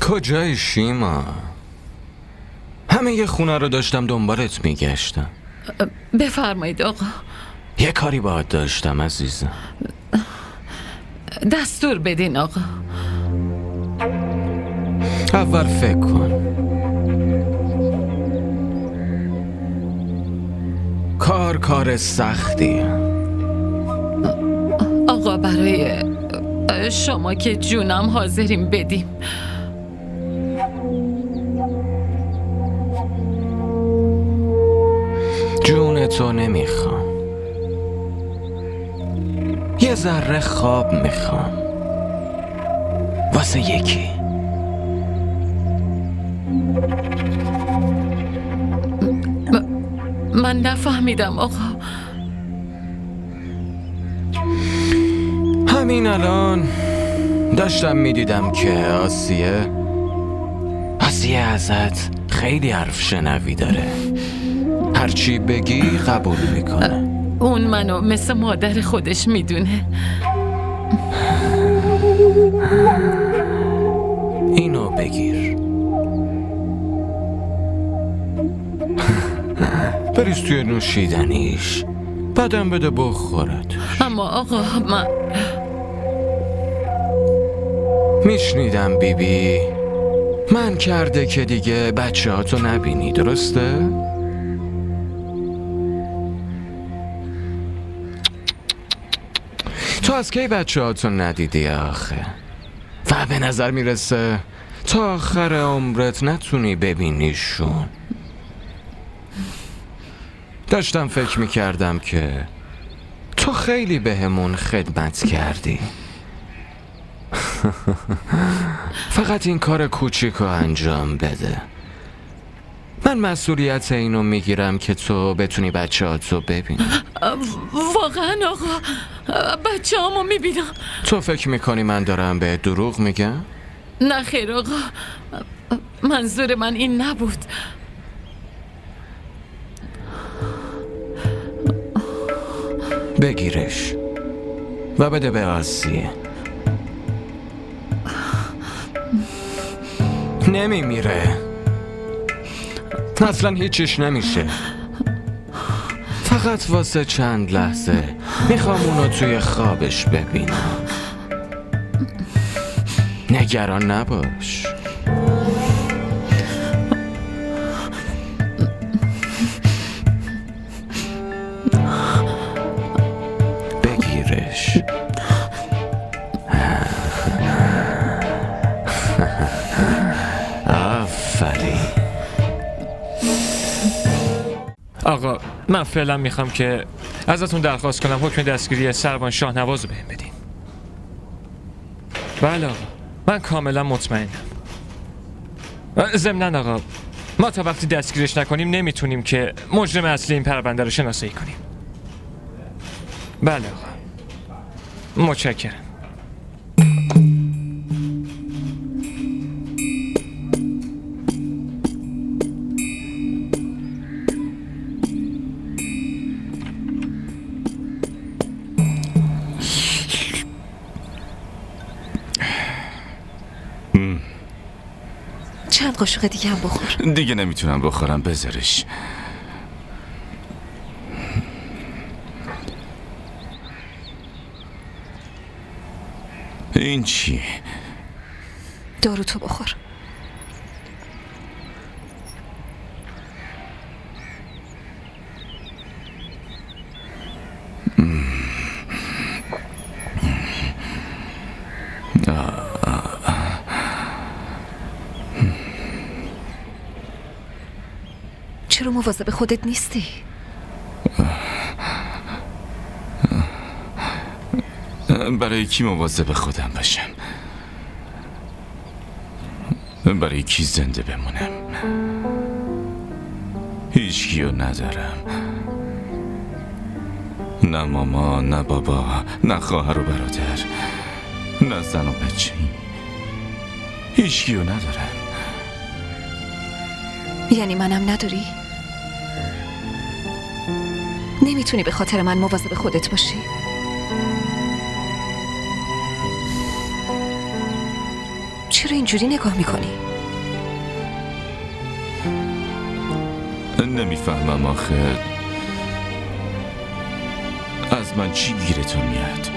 کجای شیما؟ همه یه خونه رو داشتم دنبالت میگشتم. بفرمایید آقا. یه کاری باهات داشتم عزیزم. دستور بدین آقا. اول فکر کن. کار سختیه آقا. برای شما که جونم حاضریم بدیم. جون تو نمیخوام، یه ذره خواب میخوام واسه یکی. من نفهمیدم آقا. همین الان داشتم میدیدم که آسیه ازت خیلی حرف شنوی داره. هرچی بگی قبول میکنه. اون منو مثل مادر خودش میدونه. اینو بگیر، بریز توی نوشیدنیش، بعدم بده بخورت. اما آقا من میشنیدم بیبی من کرده که دیگه بچه ها تو نبینی، درسته؟ تو از کی بچه ها تو ندیدی آخه؟ و به نظر میرسه تا آخر عمرت نتونی ببینیشون. داشتم فکر میکردم که تو خیلی بهمون خدمت کردی. فقط این کار کوچیکو انجام بده. من مسئولیت اینو میگیرم که تو بتونی بچه هاتو ببینی. واقعا آقا بچه هامو میبینم. تو فکر میکنی من دارم به دروغ میگم؟ نه خیر آقا، منظور من این نبود. بگیرش و بده به آسیه. نمیمیره، اصلا هیچیش نمیشه. فقط واسه چند لحظه میخوام اونو توی خوابش ببینم. نگران نباش. بگیرش. آفرین. آقا من فعلا میخوام که ازتون درخواست کنم حکم دستگیری سروان شاهنواز رو بهم بدین. بله آقا، من کاملا مطمئنم. ضمناً آقا ما تا وقتی دستگیرش نکنیم نمیتونیم که مجرم اصلی این پرونده رو شناسایی کنیم. بله آقا، متشکرم. چند قاشق دیگه هم بخور. دیگه نمیتونم بخورم، بذارش. این چیه؟ دارو تو بخور. چرا مواظب خودت نیستی؟ برای کی مواظب خودم باشم؟ برای کی زنده بمونم؟ هیچ کیو ندارم. نه ماما، نه بابا، نه خواهر و برادر، نه زن و بچه. هیچ کیو ندارم. یعنی منم نداری؟ نمیتونی به خاطر من مواظب خودت باشی؟ اینجوری نگاه میکنی؟ نمیفهمم آخه از من چی گیرتون میاد؟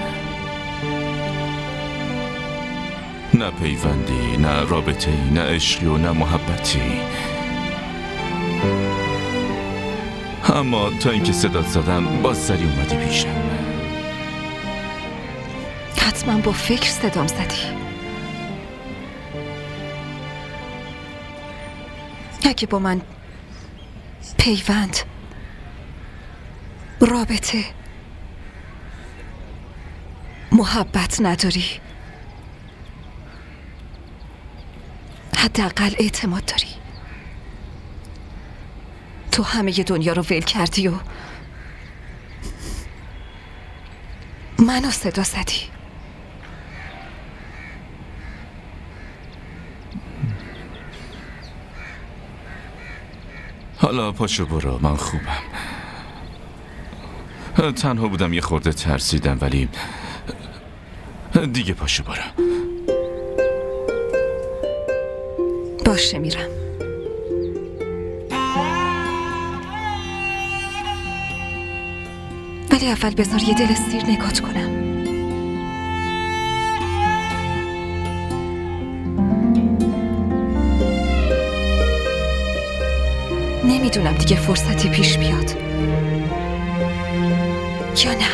نه پیوندی، نه رابطه‌ای، نه عشقی و نه محبتی. اما تا اینکه صدات زدم باز سری اومدی پیشم. حتما با فکر صدام زدی. اگه با من پیوند، رابطه، محبت نداری، حداقل اعتماد داری. تو همه دنیا رو ول کردی و منو صدا زدی. حالا پاشو برو، من خوبم. تنها بودم، یه خورده ترسیدم، ولی دیگه پاشو برو. باشه میرم. ولی اول بذار یه دل سیر نگات کنم. نمیدونم دیگه فرصتی پیش بیاد یا نه.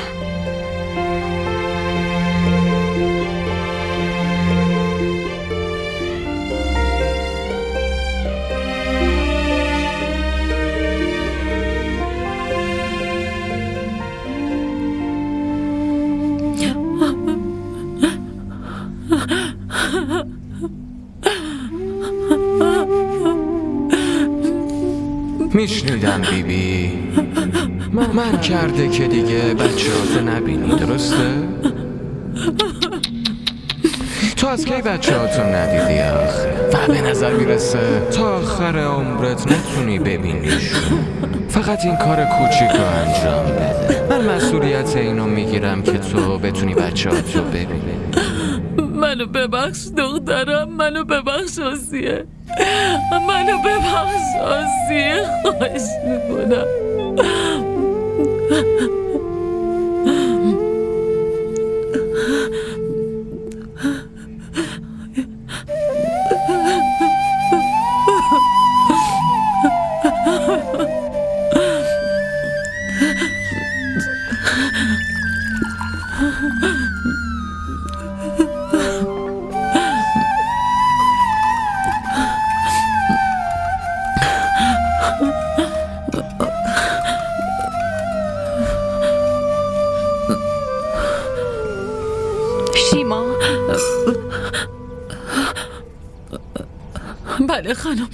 میشنیدم بیبی، من کرده که دیگه بچه هاتو نبینی، درسته؟ تو از کی بچه هاتو ندیدی آخه؟ و به نظر میرسه تا آخر عمرت نتونی ببینیشون. فقط این کار کوچیک رو انجام بده. من مسئولیت اینو میگیرم که تو بتونی بچه هاتو ببینی. منو ببخش دخترم، منو ببخش آسیه، منو ببخش آسیه، خواهش میکنم. شیما، بله خانم.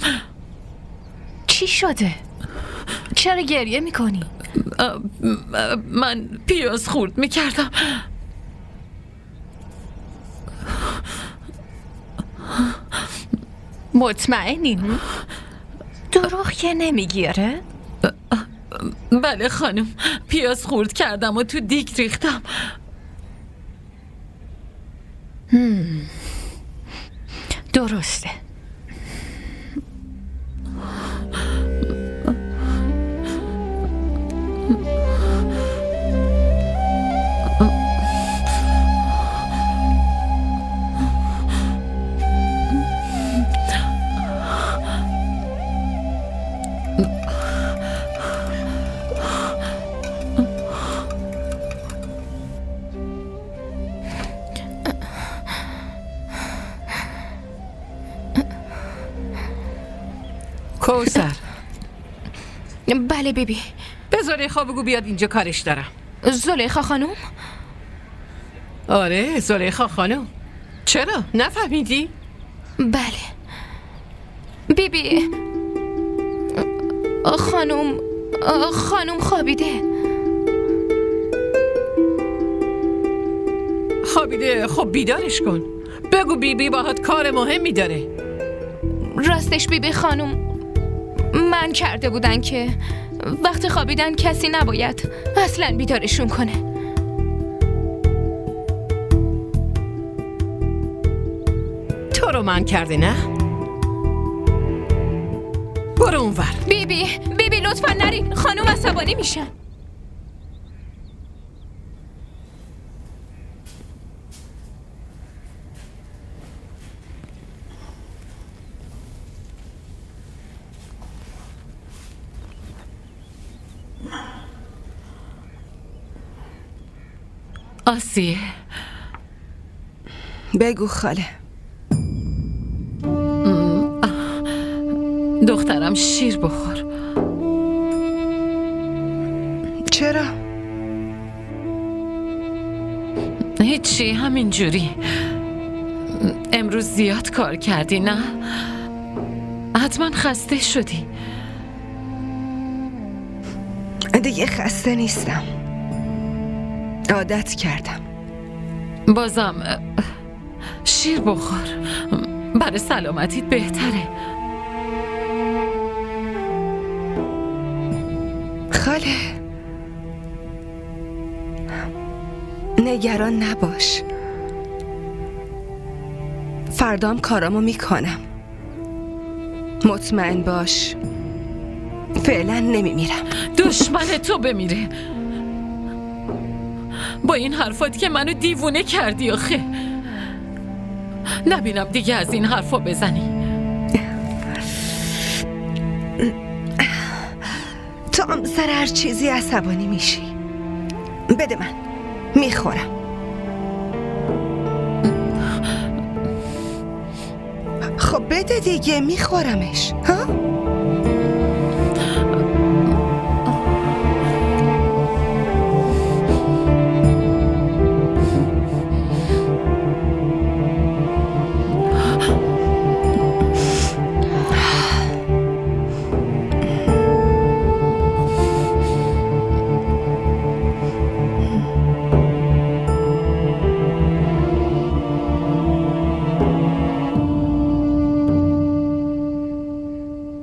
چی شده؟ چرا گریه میکنی؟ من پیاز خورد میکردم. مطمئنی؟ دروغ که نمیگیره؟ بله خانم، پیاز خورد کردم و تو دیگ ریختم. درسته. کوثر، بله بیبی. به زلیخا بگو بیاد اینجا، کارش دارم. زلیخا خانم؟ آره، زلیخا خانم. چرا؟ نفهمیدی؟ بله بیبی. خانم خوابیده. خوابیده؟ خب بیدارش کن. بگو بیبی باهات کار مهمی داره. راستش بیبی خانم، من کرده بودن که وقتی خوابیدن کسی نباید اصلا بیدارشون کنه. تو رو من کرده نه؟ برو اونور. بیبی لطفا نرین، خانم عصبانی میشن. آسیه، بگو خاله. دخترم شیر بخور. چرا؟ هیچی، همینجوری. امروز زیاد کار کردی نه؟ حتما خسته شدی. دیگه خسته نیستم، عادت کردم. بازم شیر بخور، برای سلامتیت بهتره. خاله نگران نباش، فردام کارامو میکنم. مطمئن باش فعلا نمیمیرم. دشمن تو بمیره با این حرفات که منو دیوونه کردی آخه. نبینم دیگه از این حرفا بزنی. تو هم سر هر چیزی عصبانی میشی. بده من، میخورم. خب بده دیگه، میخورمش. ها؟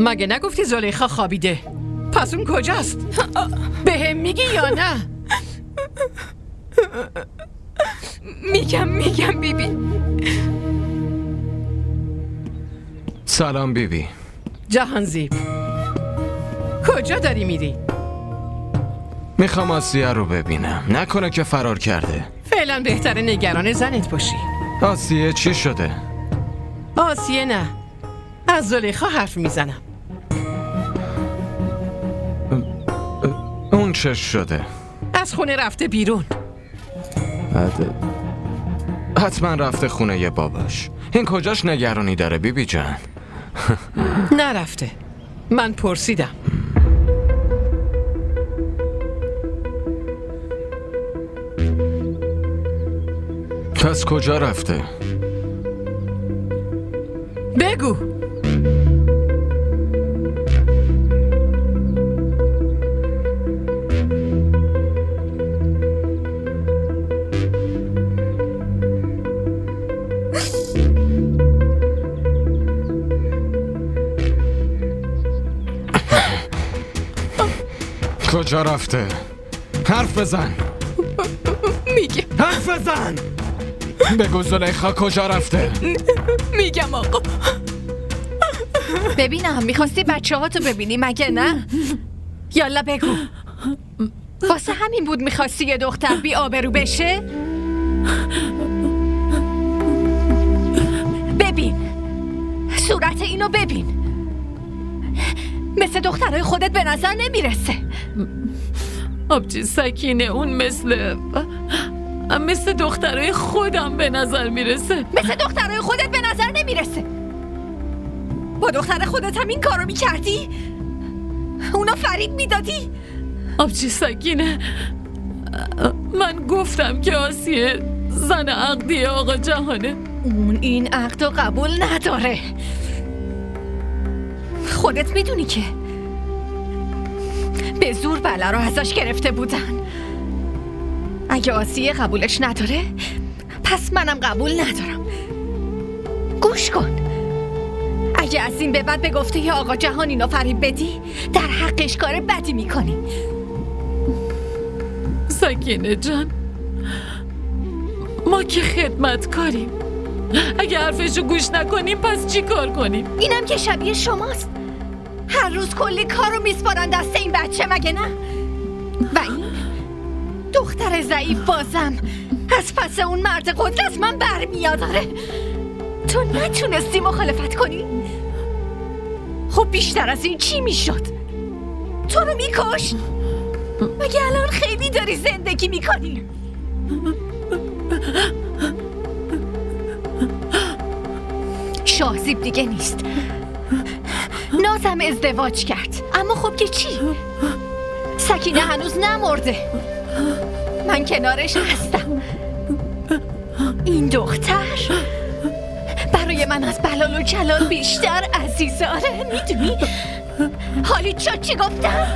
مگه نگفتی زلیخا خوابیده؟ پس اون کجاست؟ بهم میگی یا نه؟ میگم بیبی. سلام بیبی. جهانزیب، کجا داری میری؟ میخوام آسیه رو ببینم، نکنه که فرار کرده. فعلا بهتره نگران زنت باشی. آسیه چی شده؟ آسیه نه، از زلیخا حرف میزنم. اون چه شده؟ از خونه رفته بیرون. حتما رفته خونه باباش. این کجاش نگرانی داره بیبی جان؟ نرفته، من پرسیدم. پس کجا رفته؟ بگو. کجا رفته؟ حرف بزن. میگم. حرف بزن. بگو زلیخا کجا رفته؟ میگم آقا. ببینم میخواستی بچه ها تو ببینی مگه نه؟ یالا بگو. واسه همین بود میخواستی یه دختر بی آبرو بشه؟ ببین صورت اینو ببین، مثل دخترای خودت به نظر نمیرسه. آبجی سکینه، اون مثل دخترای خودم به نظر میرسه. مثل دخترای خودت به نظر نمیرسه. با دختر خودت هم این کارو میکردی؟ اونا فریب میدادی؟ آبجی سکینه، من گفتم که آسیه زن عقدی آقا جهانه. اون این عقد رو قبول نداره. خودت میدونی که به زور بله رو ازش گرفته بودن. اگه آسیه قبولش نداره پس منم قبول ندارم. گوش کن، اگه از این به بعد به گفته ی آقا جهان اینو فریب بدی در حقش کار بدی میکنی. سکینه جان، ما که خدمتکاریم، اگه حرفشو گوش نکنیم پس چی کار کنیم؟ اینم که شبیه شماست. هر روز کلی کارو میسپارن دست این بچه، مگه نه؟ و این دختر ضعیف بازم از پس اون مرد قدرت من برمیاداره. تو نتونستی مخالفت کنی؟ خب بیشتر از این چی میشد؟ تو رو میکشت؟ مگه الان خیلی داری زندگی میکنی؟ شاهزیب دیگه نیست. نازم ازدواج کرد، اما خب که چی؟ سکینه هنوز نمرده. من کنارش هستم. این دختر برای من از بلال و جلال بیشتر عزیزاره. میدونی حالی چی گفتم؟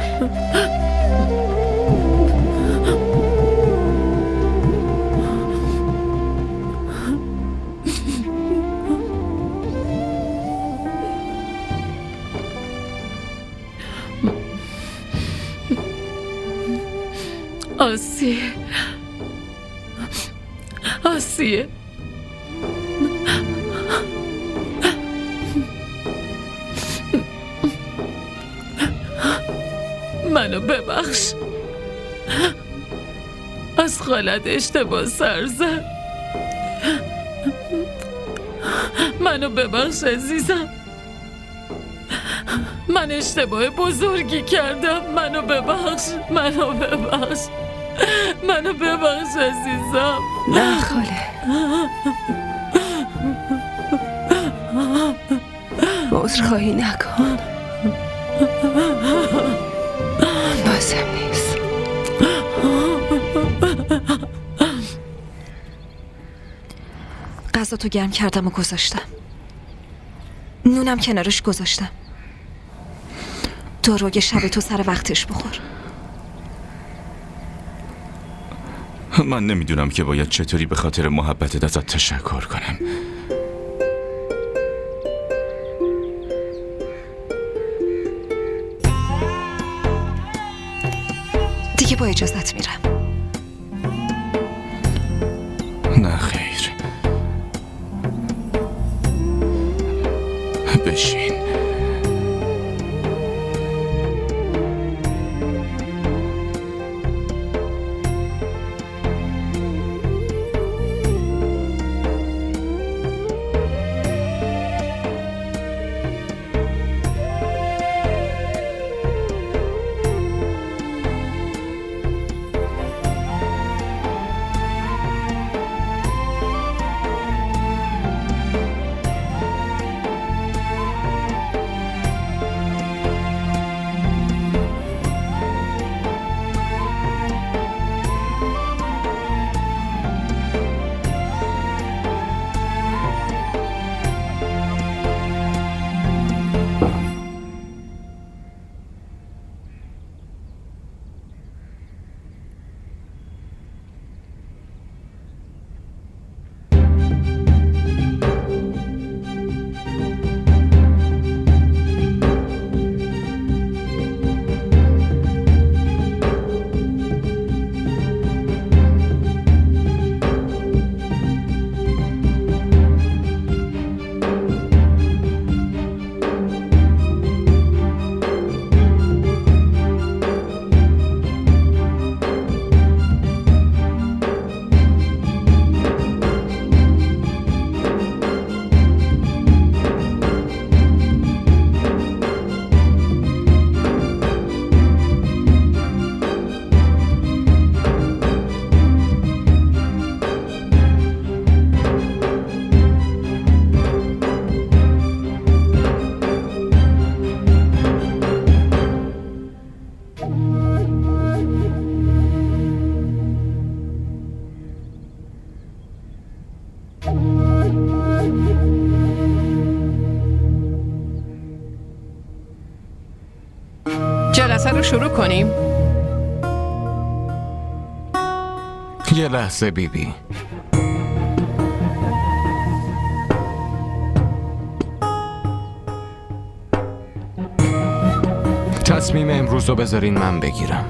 آسیه منو ببخش. از خالت اشتباه سر زد. منو ببخش عزیزم. من اشتباه بزرگی کردم. منو ببخش عزیزم. نه خاله، عذرخواهی نکن. لازم نیست. غذا تو گرم کردم و گذاشتم. نونم کنارش گذاشتم. داروی شب تو سر وقتش بخور. من نمیدونم که باید چطوری به خاطر محبتت ازت تشکر کنم. دیگه با اجازت میرم. نه خیر، بشین. جلسه رو شروع کنیم. یه لحظه بیبی. تصمیم امروز رو بذارین من بگیرم.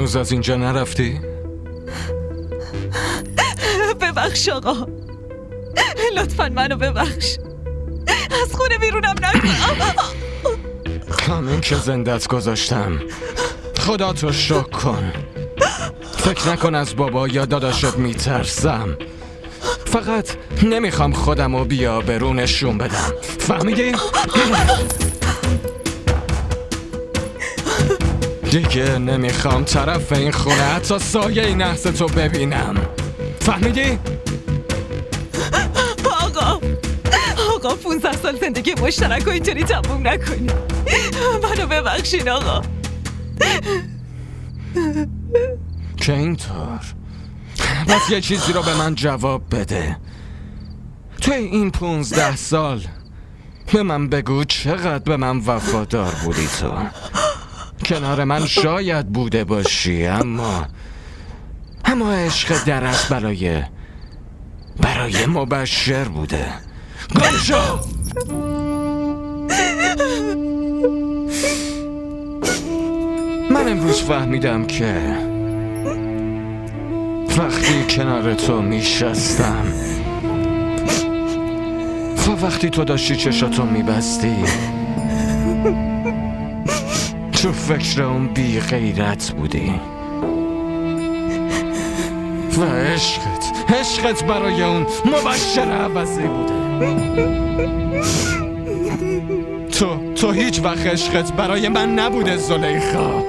هنوز از اینجا نرفتی؟ ببخش آقا، لطفا منو ببخش، از خونه بیرونم نکن. همین که زندت گذاشتم، خدا تو شکر کن. فکر نکن از بابا یا داداشت میترسم، فقط نمیخوام خودمو بیا برونشون بدم، فهمیدی؟ دیگه نمیخوام طرف این خونه حتی سایه نحس تو ببینم، فهمیدی؟ آقا 15 سال زندگی مشترک و اینطوری تموم نکنی، منو ببخشین آقا. که اینطور؟ بس یه چیزی رو به من جواب بده. توی این 15 سال به من بگو چقدر به من وفادار بودی تو. کنار من شاید بوده باشی، اما عشق درست برای مبشر بوده. گم شو! من امروز فهمیدم که وقتی کنار تو میشستم و وقتی تو داشتی چشاتو میبستی تو فکر اون بی غیرت بودی و عشقت برای اون مبشر عوضی بوده. تو هیچ وقت عشقت برای من نبوده زلیخا.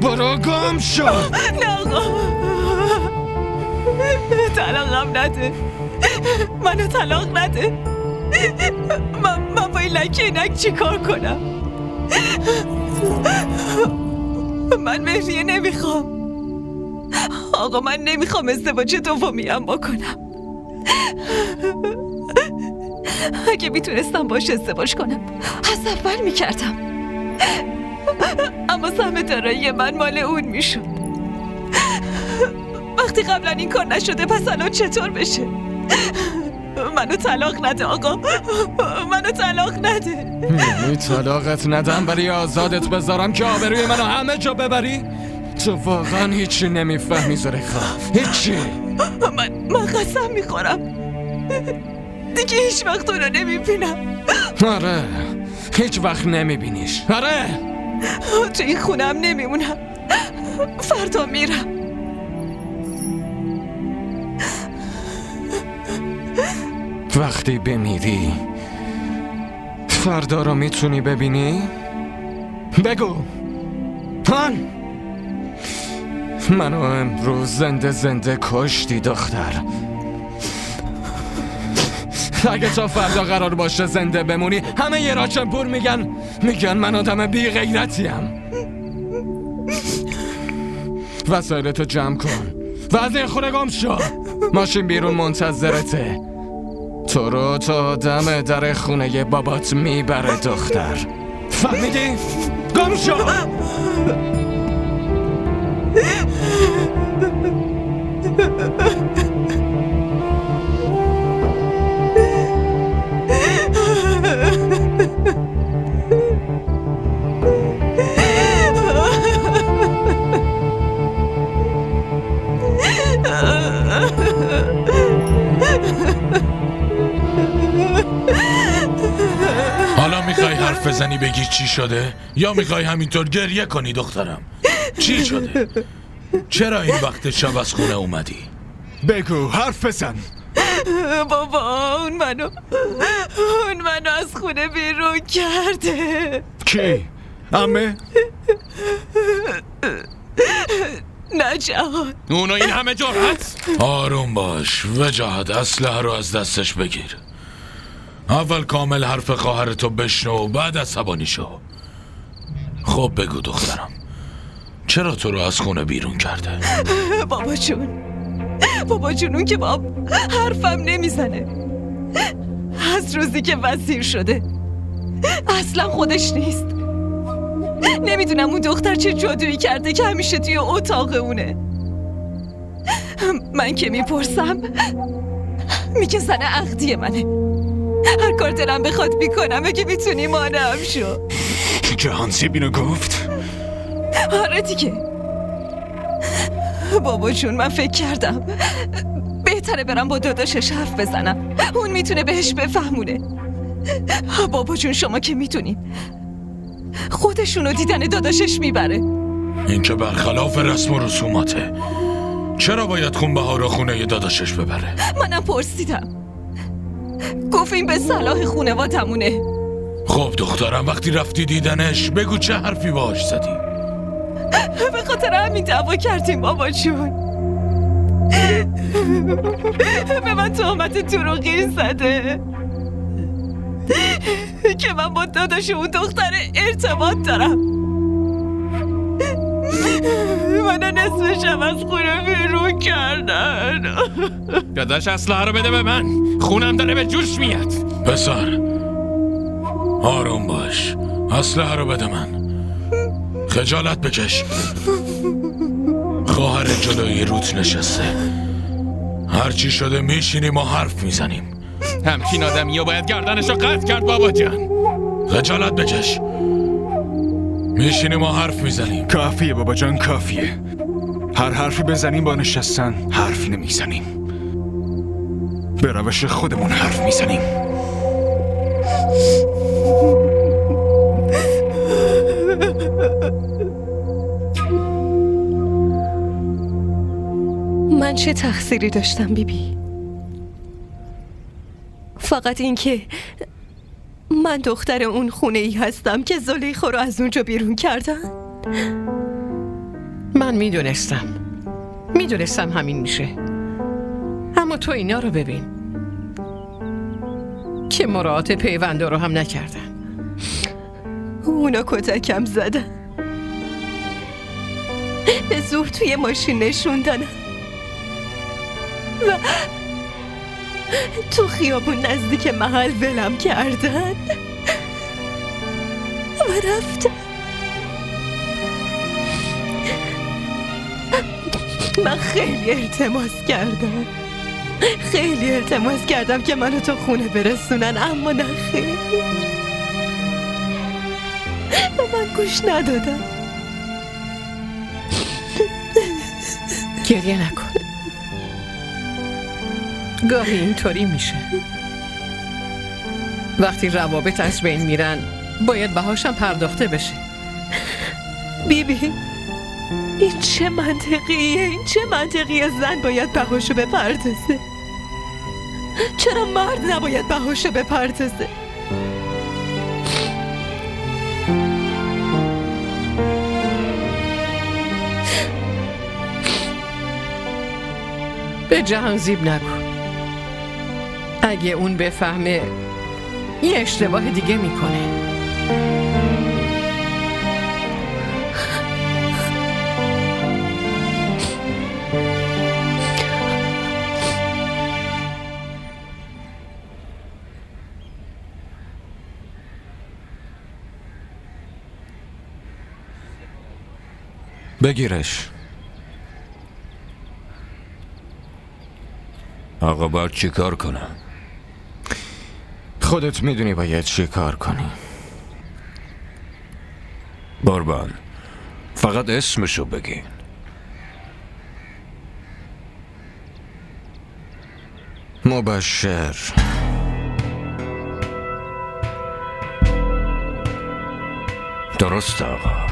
برو گم شو. نه آقا، طلاقم نده، منو طلاق نده. من با این لکه اینک چی کار کنم؟ من مهریه نمیخوام آقا، من نمیخوام ازدواج دومی هم بکنم. اگه میتونستم باش ازدواج کنم از اول میکردم، اما سهم دارایی من مال اون میشد. وقتی قبلا این کار نشده پس الان چطور بشه؟ منو طلاق نده آقا، منو طلاق نده. طلاقت ندم برای آزادت بذارم که آبروی منو همه جا ببری؟ تو واقعا هیچی نمیفهمی زلیخا، هیچی. من قسم میخورم دیگه هیچ وقت تو رو نمیبینم. آره، هیچ وقت نمیبینیش. آره، تو این خونم نمیمونم، فردا میرم. وقتی بمیری فردا رو میتونی ببینی؟ بگو منو امروز زنده کشتی دختر. اگه تا فردا قرار باشه زنده بمونی همه یه راچنپور میگن من آدم بی غیرتیم. وسایلتو جمع کن و از این خونه گم شو. ماشین بیرون منتظرته. تو رو تا دم در خونه بابات میبره دختر، فهمیدی؟ گم شو! حالا میخوای حرف بزنی بگی چی شده؟ یا میخوای همینطور گریه کنی دخترم؟ چی شده؟ چرا این وقت شب از خونه اومدی؟ بگو، حرف بزن. بابا اون منو از خونه بیرون کرده. کی؟ عمه؟ نه جهان. اونو این همه جرأت؟ آروم باش، وجاهت اسلحه رو از دستش بگیر. اول کامل حرف خواهرتو بشنو و بعد عصبانی شو. خب بگو دخترم، چرا تو رو از خونه بیرون کرده؟ بابا جون اون که با حرفم نمیزنه. از روزی که وزیر شده اصلا خودش نیست. نمیدونم اون دختر چه جادویی کرده که همیشه توی اتاق اونه. من که میپرسم میگه زن عقدی منه، هر کار دلم بخواد میکنم. اگه میتونی مانعم شو. جهان سیب اینو گفت؟ آره دیگه. بابا جون، من فکر کردم بهتره برم با داداشش حرف بزنم، اون میتونه بهش بفهمونه. بابا جون، شما که میتونین، خودشونو دیدن داداشش میبره. این که برخلاف رسم و رسوماته. چرا باید خونبهار رو خونه داداشش ببره؟ منم پرسیدم، گفت این به صلاح خونوادمونه. خب دخترم، وقتی رفتی دیدنش بگو چه حرفی باهاش زدی؟ به خاطر همین دعوا کردیم بابا جون. به من تهمت دروغی زده که من با داداش اون دختر ارتباط دارم. منو نصف شب از خونه بیرون کردن. داداش اسلحه رو بده به من، خونم داره به جوش میاد. پسر آروم باش، اسلحه رو بده من. خجالت بکش. خواهر جلوی روت نشسته، هرچی شده میشینیم و حرف میزنیم. همچین آدمی باید گردنشو قطع کرد بابا جان. خجالت بکش. میشینیم و حرف میزنیم. کافیه بابا جان، کافیه. هر حرفی بزنیم با نشستن حرف نمیزنیم، به روش خودمون حرف میزنیم. من چه تقصیری داشتم بیبی؟ فقط این که من دختر اون خونه ای هستم که زلیخا رو از اونجا بیرون کردن. من میدونستم همین میشه. اما تو اینا رو ببین که مراعات پیوندا رو هم نکردن. اونا کتکم زدن، به زور توی ماشین نشوندن و تو خیابون نزدیک محل ولم کردن و رفتن. من خیلی التماس کردم که منو تو خونه برسونن، اما نه خیر. و من گوش ندادم. گریه نکن. گاهی اینطوری میشه. وقتی روابط از بین میرن باید بهاشم پرداخته بشه. بیبی، این چه منطقیه زن باید بهاشو بپردازه؟ چرا مرد نباید بهاشو بپردازه؟ به جهان زیب نگو. اگه اون بفهمه یه اشتباه دیگه میکنه. بگیرش. آقا باید چی کار کنم؟ خودت میدونی باید چی کار کنی. قربان، فقط اسمشو بگین. مبشر. درست آقا.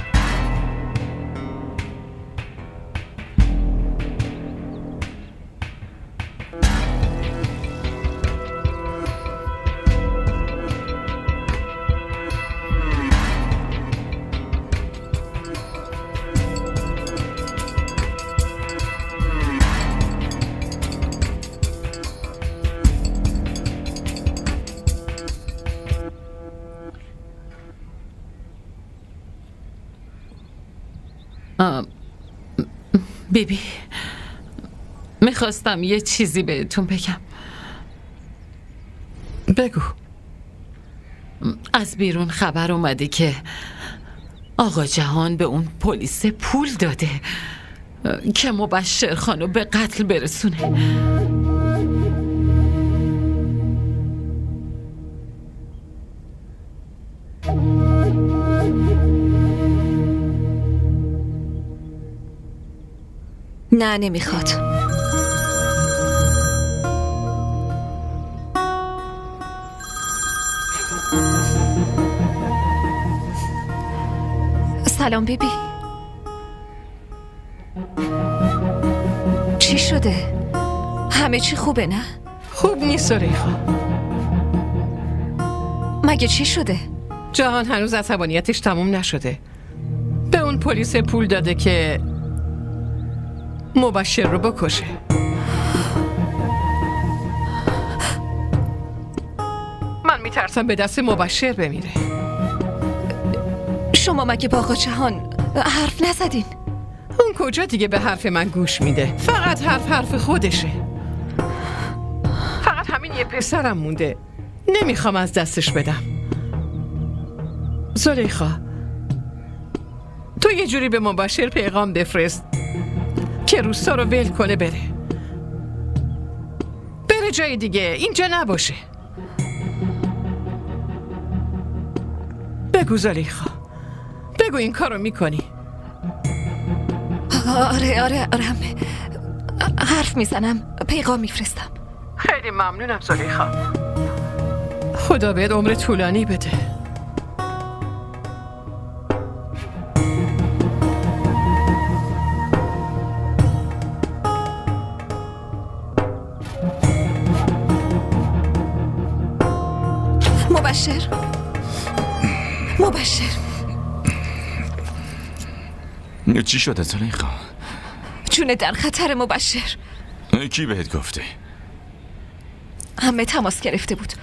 بیبی، میخواستم یه چیزی بهتون بگم. بگو. از بیرون خبر اومده که آقا جهان به اون پلیس پول داده که مبشر خانو به قتل برسونه. نه نمیخواد. سلام بیبی. چی شده؟ همه چی خوبه نه؟ خوب نیست زلیخا. مگه چی شده؟ جهان هنوز عصبانیتش تموم نشده. به اون پلیس پول داده که مبشر رو بکشه. من میترسم به دست مبشر بمیره. شما مگه با آقا جهان حرف نزدین؟ اون کجا دیگه به حرف من گوش میده؟ فقط حرف خودشه. فقط همین یه پسرم مونده، نمیخوام از دستش بدم. زلیخا، تو یه جوری به مبشر پیغام بفرست که روستا رو ول کنه بره جای دیگه، اینجا نباشه. بگو زلیخا، بگو این کارو میکنی. آره حرف میزنم، پیغام میفرستم. خیلی ممنونم زلیخا، خدا بهت عمر طولانی بده. مبشر چی شده زلیخا؟ جونه در خطر مبشر. کی بهت گفته؟ همه تماس گرفته بود.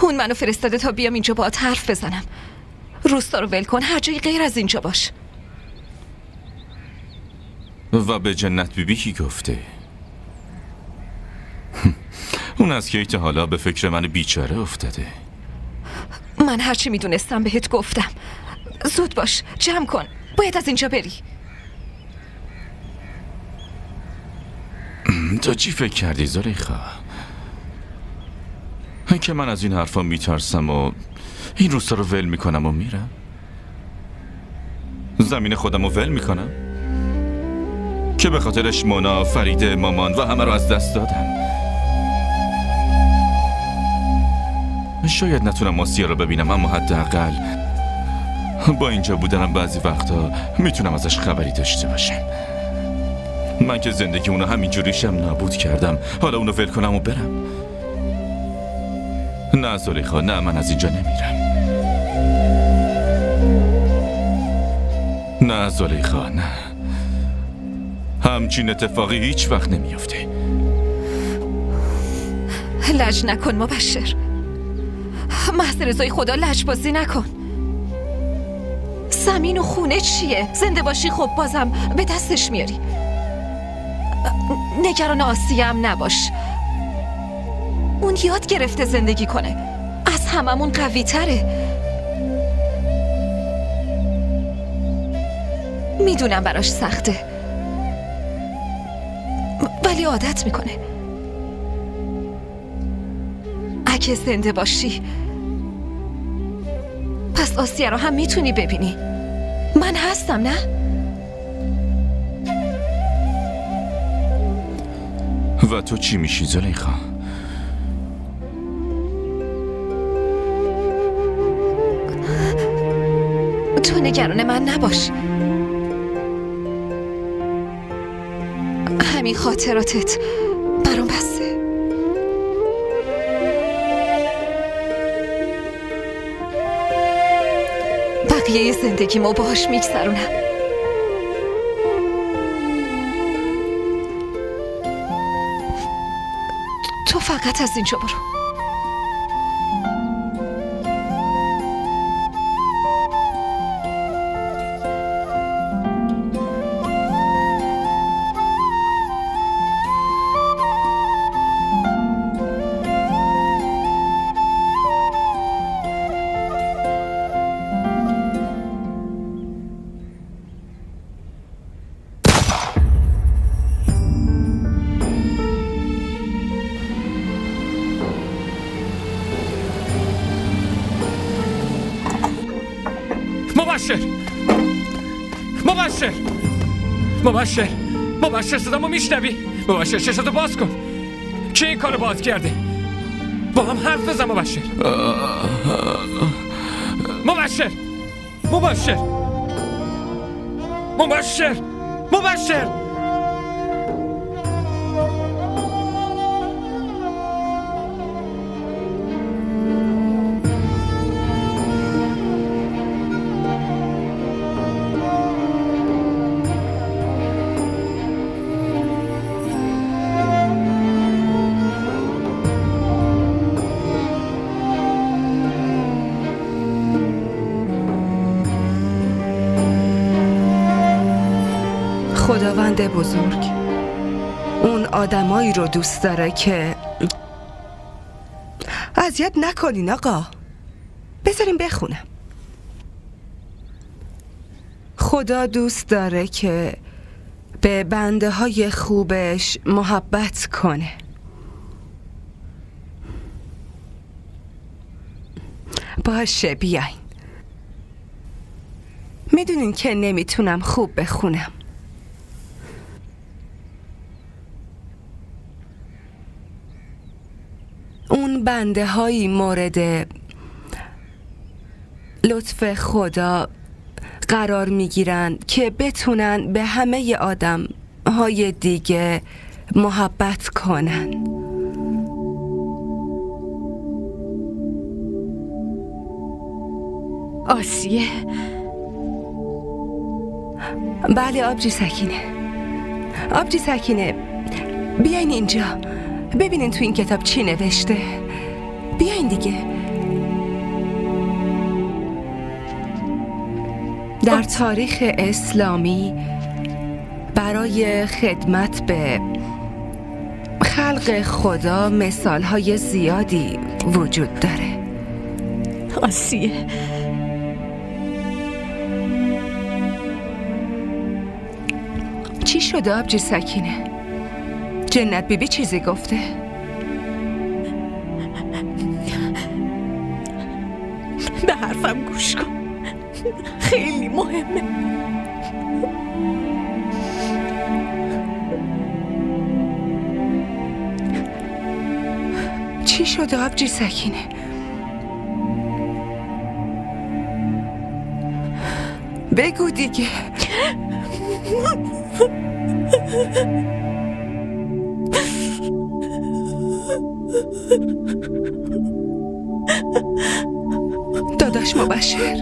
اون منو فرستاده تا بیام اینجا باهات حرف بزنم. روستا رو ول کن، هر جایی غیر از اینجا باش. و به جنت بیبی کی گفته؟ اون از که تا حالا به فکر من بیچاره افتاده. من هرچی میدونستم بهت گفتم. زود باش، جمع کن، باید از اینجا بری. تو چی فکر کردی زلیخا؟ که من از این حرفا میترسم و این روستا رو ول میکنم و میرم؟ زمین خودم رو ول میکنم که به خاطرش مونا، فریده، مامان و همه رو از دست دادم. شاید نتونم آسیا رو ببینم، اما حداقل با اینجا بودنم بعضی وقتا میتونم ازش خبری داشته باشم. من که زندگی اونو همینجوریشم نابود کردم، حالا اونو ول کنم و برم؟ نه زلیخا، نه، من از اینجا نمیرم. نه زلیخا، نه، همچین اتفاقی هیچ وقت نمیافته. لج نکن مبشر، محض رضای خدا لجبازی نکن. زمین و خونه چیه؟ زنده باشی خب بازم به دستش میاری. نگران آسیه هم نباش، اون یاد گرفته زندگی کنه، از هممون قوی تره. میدونم براش سخته ولی عادت میکنه. اگه زنده باشی پس آسیه رو هم میتونی ببینی. من هستم نه؟ و تو چی میشی زلیخا؟ تو نگران من نباش، همین خاطراتت برام بسه. بقیه زندگیمو باهاش میگذرونم. تو فقط از اینجا برو. مبشر مبشر صدامو میشنوی؟ مبشر چشاتو باز کن. کی این کارو باز کرده؟ با هم حرف بزن مبشر. مبشر مبشر مبشر مبشر خداوند بزرگ اون آدمایی رو دوست داره که اذیت نکنین آقا. بذاریم بخونم. خدا دوست داره که به بنده های خوبش محبت کنه. باشه بیاین. میدونین که نمیتونم خوب بخونم. اون بنده هایی مورد لطف خدا قرار میگیرن که بتونن به همه آدم های دیگه محبت کنن. آسیه. بله آبجی سکینه. آبجی سکینه بیاین اینجا ببینین تو این کتاب چی نوشته. بیاین دیگه. در تاریخ اسلامی برای خدمت به خلق خدا مثالهای زیادی وجود داره. آسیه. چی شده آبجی سکینه؟ جنت بیبی چیزی گفته؟ به حرفم گوش کن، خیلی مهمه. چی شده آبجی سکینه؟ بگو دیگه. داداش مبشر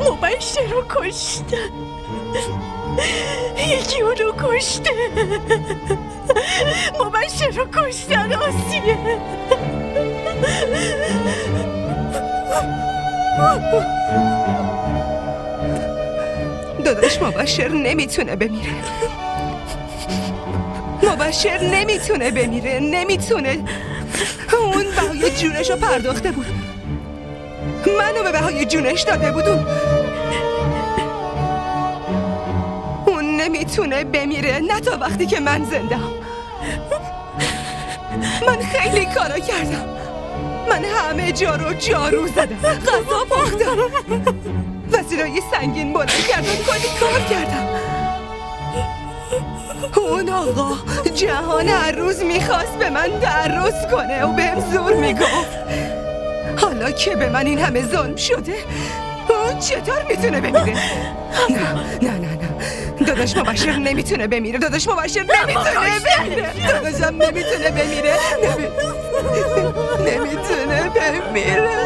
مبشر رو کشتن. یکی اونو کشته. مبشر رو کشتن. آسیه. داداش مبشر نمیتونه بمیره. مبشر نمیتونه بمیره. نمیتونه. اون بهای جونشو پرداخته بود. منو به بهای جونش داده بود. اون نمیتونه بمیره، نه تا وقتی که من زندم. من خیلی کارا کردم. من همه جا رو جارو زدم، غذا پختم، وسیله‌های سنگین بلند کردم، کلی کار کردم. اون آقا جهان هر روز میخواست به من تعرض کنه و بهم زور میگفت. حالا که به من این همه ظلم شده، اون چطور میتونه بمیره؟ نه داداش مبشر نمیتونه بمیره. داداش مبشر نمیتونه بمیره. داداشم نمیتونه بمیره. نمیتونه بمیره.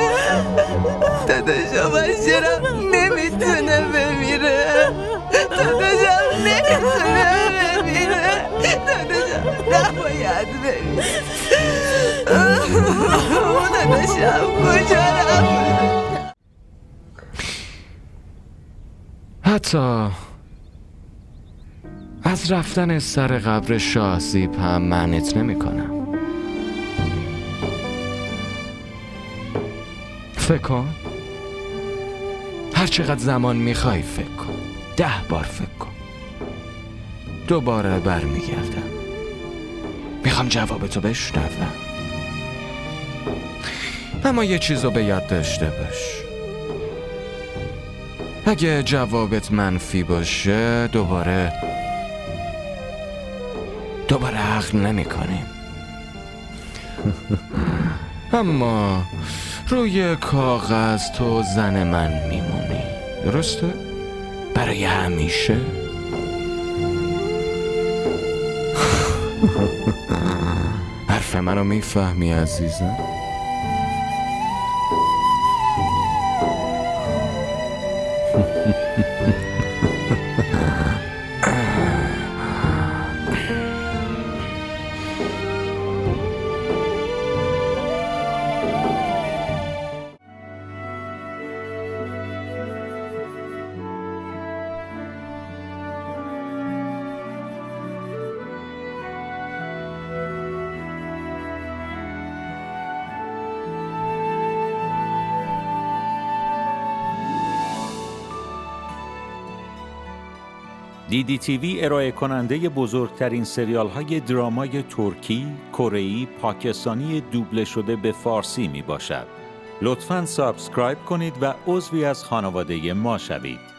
داداش مبشرم نمیتونه بمیره. داداشم نمیتونه بمیره. داداشم نباید بمیره. داداشم کجا رفت؟ حتی از رفتن سر قبر شاهزیب هم منعت نمی کنم. فکر کن. هر چقدر زمان میخوای فکر کن. 10 بار فکر کن. دوباره برمیگردم. میخوام جوابتو بشنوم. اما یه چیزو به یاد داشته باش. اگه جوابت منفی باشه دوباره عقل نمی کنیم. اما روی کاغذ تو زن من میمونی، درسته؟ برای همیشه. حرف منو میفهمی عزیزم؟ DDTV ارائه کننده بزرگترین سریال های درامای ترکی، کره‌ای، پاکستانی دوبله شده به فارسی می باشد. لطفاً سابسکرایب کنید و عضوی از خانواده ما شوید.